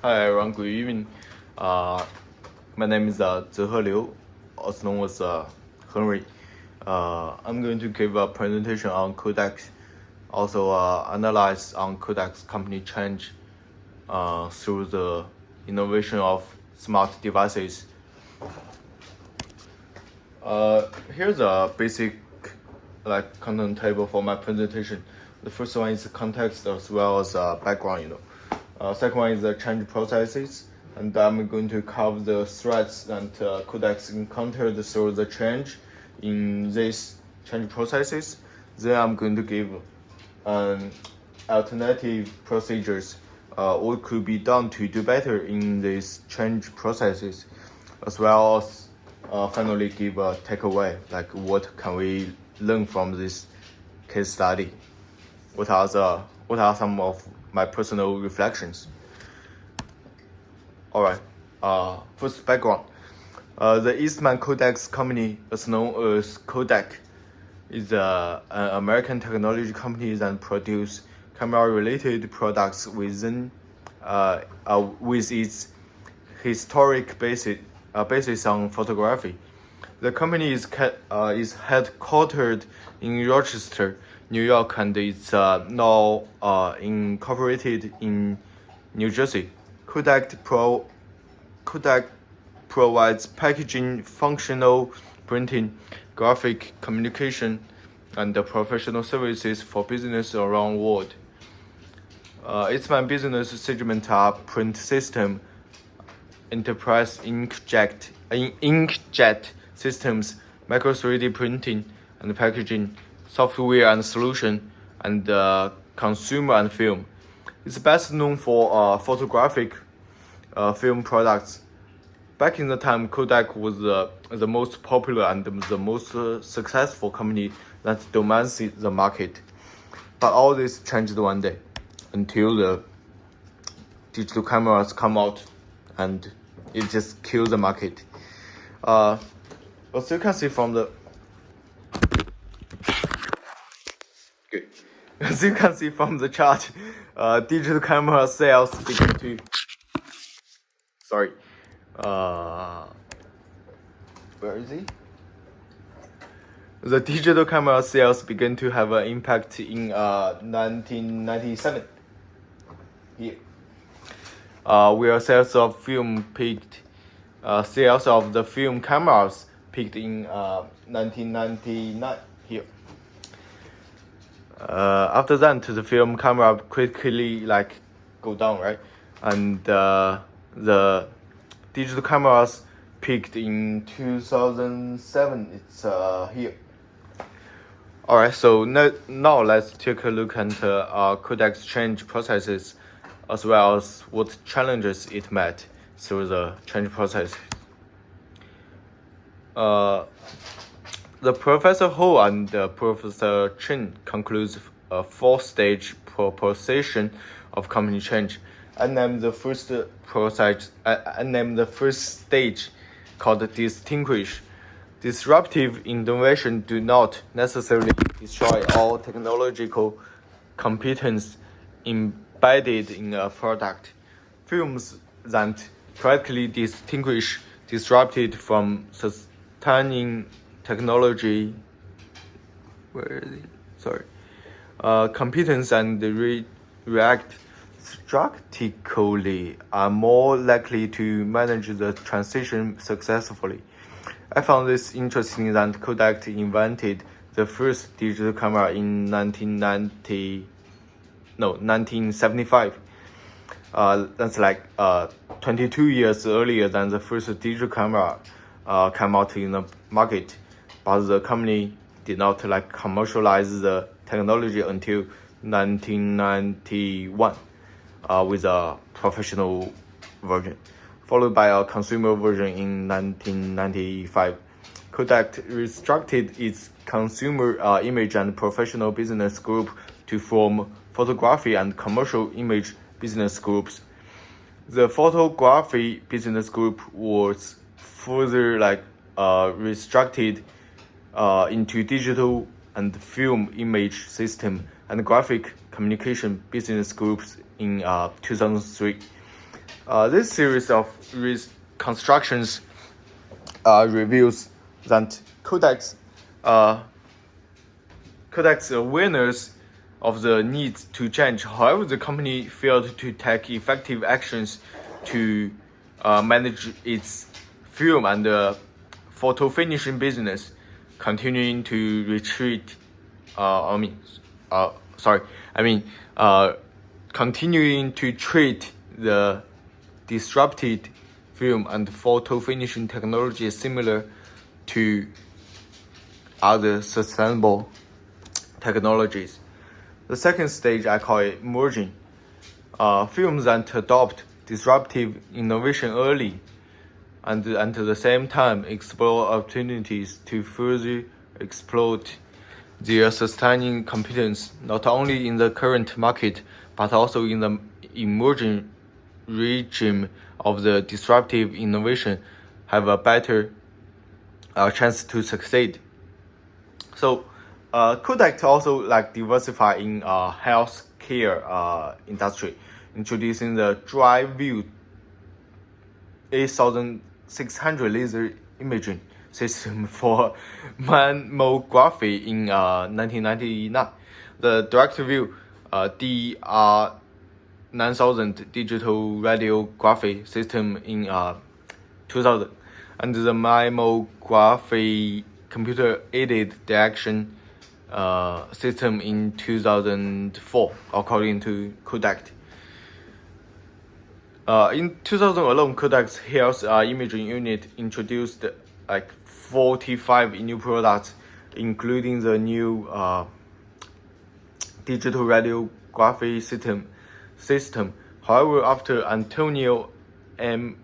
Hi everyone, good evening. My name is Zehe Liu, also known as Henry. I'm going to give a presentation on Kodak, also analyze on Kodak's company change through the innovation of smart devices. Here's a basic content table for my presentation. The first one is context as well as background. Second one is the change processes, and I'm going to cover the threats that Kodak encountered through the change in these change processes. Then I'm going to give alternative procedures, what could be done to do better in these change processes, as well as finally give a takeaway, like what can we learn from this case study. What are some of my personal reflections? Alright, first background. The Eastman Kodak's company, is known as Kodak, is an American technology company that produce camera-related products with its historic basis on photography. The company is headquartered in Rochester, New York, and it's now incorporated in New Jersey. Kodak provides packaging, functional printing, graphic communication, and professional services for business around the world. Its main business segments are print system, enterprise inkjet systems, micro 3D printing and packaging, software and solution, and consumer and film. It's best known for photographic film products. Back in the time, Kodak was the most popular and the most successful company that dominated the market. But all this changed one day until the digital cameras come out and it just killed the market. As you can see from the As you can see from the chart, digital camera sales begin to. Where is he? The digital camera sales began to have an impact in 1997. Here, where sales of film peaked. Sales of the film cameras peaked in 1999. Here. After that, the film camera quickly go down, right? And the digital cameras peaked in 2007. It's here. Alright, so now let's take a look at Kodak's change processes, as well as what challenges it met through the change process. The Professor Ho and Professor Chen concludes a four-stage proposition of company change. I named the first stage called distinguish. Disruptive innovation do not necessarily destroy all technological competence embedded in a product. Films that correctly distinguish disrupted from sustaining technology competence and react strategically are more likely to manage the transition successfully. I found this interesting that Kodak invented the first digital camera in 1975. That's 22 years earlier than the first digital camera came out in the market. But the company did not commercialize the technology until 1991 with a professional version, followed by a consumer version in 1995. Kodak restructured its consumer image and professional business group to form photography and commercial image business groups. The photography business group was further restructured into digital and film image system and graphic communication business groups in 2003. This series of reconstructions reveals that Kodak's awareness of the need to change. However, the company failed to take effective actions to manage its film and photo finishing business, continuing to retreat. Continuing to treat the disrupted film and photo finishing technology similar to other sustainable technologies. The second stage I call it merging. Films that adopt disruptive innovation early and at the same time explore opportunities to further exploit their sustaining competence not only in the current market but also in the emerging regime of the disruptive innovation have a better chance to succeed. So Kodak also diversify in healthcare industry, introducing the dry view 8600 laser imaging system for mammography in 1999, the direct view DR 9000 digital radiography system in 2000, and the mammography computer-aided detection system in 2004, according to Kodak. In 2000 alone, Kodak's health imaging unit introduced 45 new products, including the new digital radiography system. However, after Antonio M.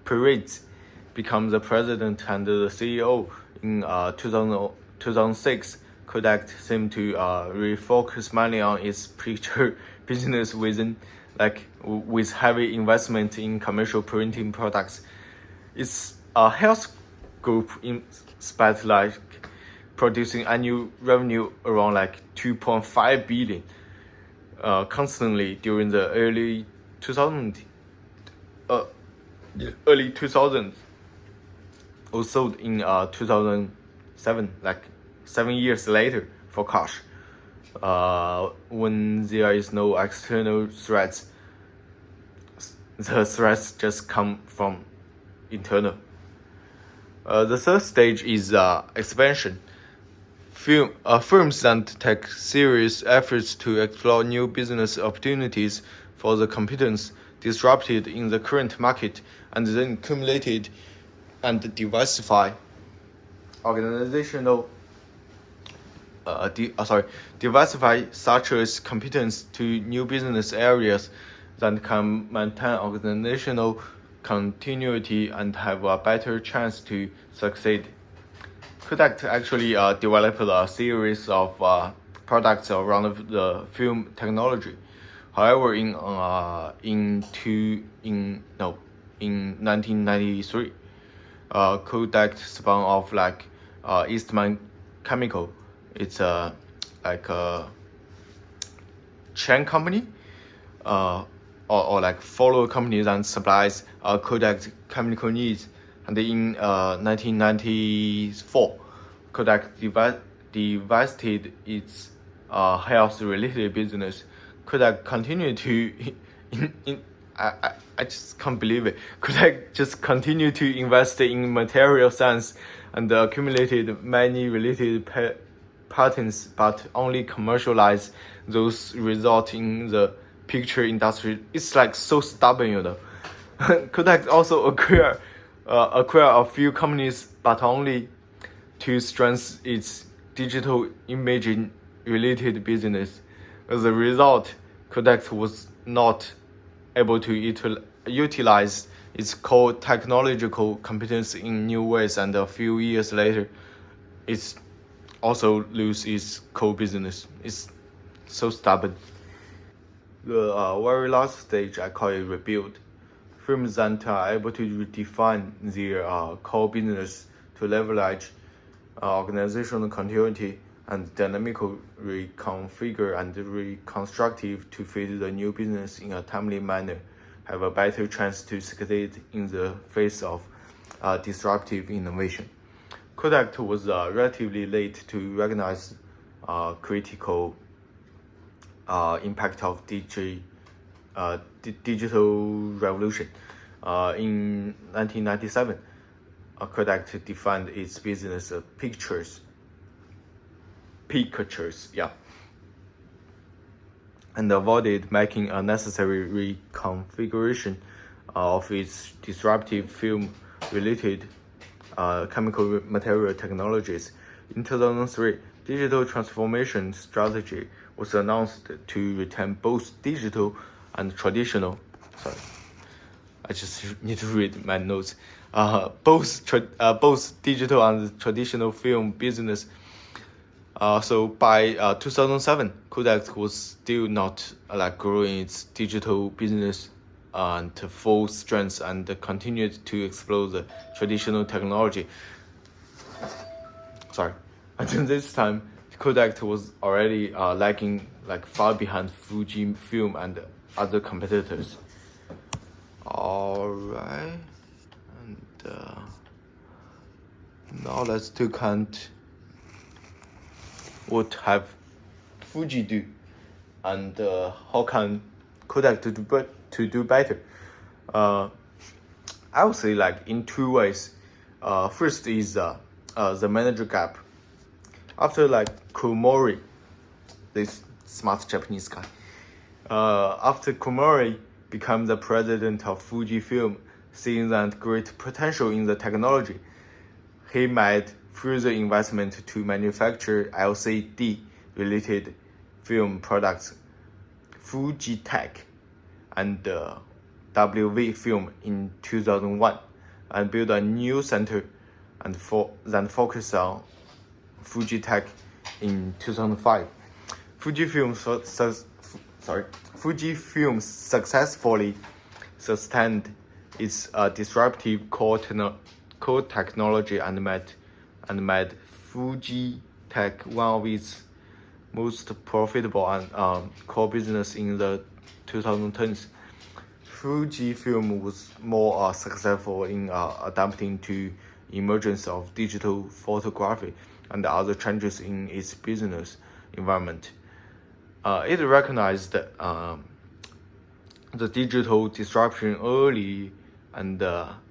Perez became the president and the CEO in 2006, Kodak seemed to refocus money on its picture business with heavy investment in commercial printing products. Its health group in spent producing annual revenue around 2.5 billion constantly during the early 2000s. Or sold in 2007, 7 years later for cash. When there is no external threats, the threats just come from internal. The third stage is expansion. Firms that take serious efforts to explore new business opportunities for the competence disrupted in the current market and then accumulated and diversify diversify such as competence to new business areas that can maintain organizational continuity and have a better chance to succeed. Kodak actually developed a series of products around the film technology. However, in 1993, Kodak spun off Eastman Chemical. It's a chain company, or follow company that supplies Kodak chemical needs. And in 1994, Kodak divested its health-related business. Kodak continued to I just can't believe it. Kodak just continued to invest in material science and accumulated many related patents, but only commercialized those result in the picture industry. It's so stubborn, Kodak also acquire a few companies, but only to strengthen its digital imaging related business. As a result, Kodak was not able to utilize its core technological competence in new ways, and a few years later, it also lose its core business. It's so stubborn. The very last stage, I call it rebuild. Firms that are able to redefine their core business to leverage organizational continuity and dynamical reconfigure and reconstructive to fit the new business in a timely manner have a better chance to succeed in the face of disruptive innovation. Kodak was relatively late to recognize critical impact of digital revolution. In 1997, Kodak defined its business pictures, and avoided making a necessary reconfiguration of its disruptive film-related chemical material technologies. In 2003, digital transformation strategy was announced to retain both digital and traditional. Sorry, I just need to read my notes. Both digital and traditional film business. So by 2007, Kodak was still not growing its digital business to full strength and continued to explore the traditional technology. Until this time, Kodak was already lagging far behind Fujifilm and other competitors. Alright, and now let's take count what have Fuji do and how can Kodak to do better. I would say in two ways. First is the manager gap. After Komori, this smart Japanese guy, after Komori became the president of Fujifilm, seeing that great potential in the technology, he made further investment to manufacture LCD-related film products, Fujitech and WV Film in 2001, and built a new center and then focused on Fujitech in 2005. Fujifilm successfully sustained its disruptive core technology and made Fujitech one of its most profitable and core business in the 2010s. Fujifilm was more successful in adapting to emergence of digital photography and other changes in its business environment. It recognized the digital disruption early and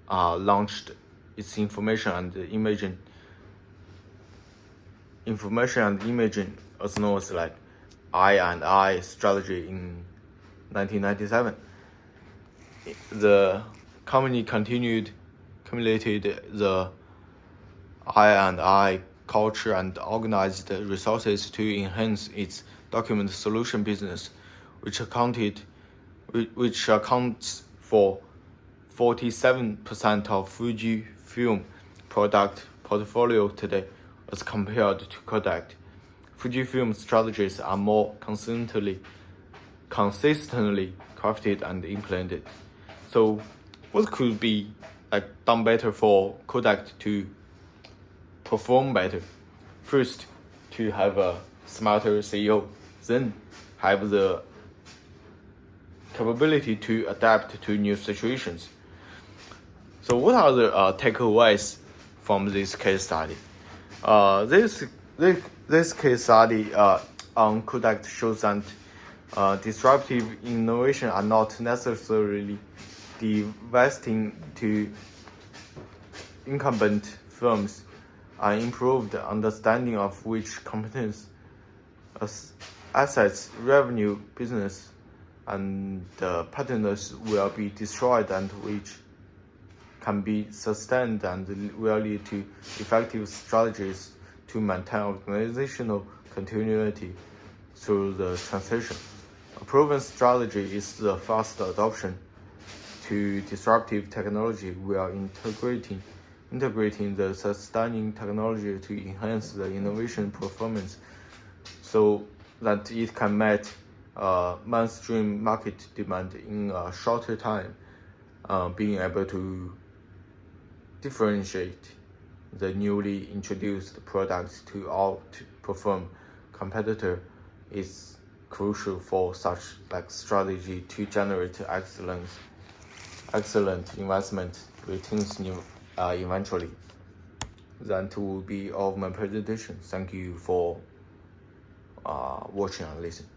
launched its information and imaging, as known as I&I strategy in 1997. The company accumulated the I&I culture and organized resources to enhance its document solution business, which accounts for 47% of Fujifilm product portfolio today, as compared to Kodak. Fujifilm strategies are more consistently crafted and implemented. So, what could be done better for Kodak to perform better? First, to have a smarter CEO, then have the capability to adapt to new situations. So what are the takeaways from this case study? This case study on Kodak shows that disruptive innovation are not necessarily divesting to incumbent firms. An improved understanding of which competence, assets, revenue, business, and partners will be destroyed and which can be sustained and will lead to effective strategies to maintain organizational continuity through the transition. A proven strategy is the fast adoption to disruptive technology while integrating the sustaining technology to enhance the innovation performance so that it can meet mainstream market demand in a shorter time, being able to differentiate the newly introduced products to outperform competitor is crucial for such strategy to generate excellence. excellent investment returns eventually. That will be all of my presentation. Thank you for watching and listening.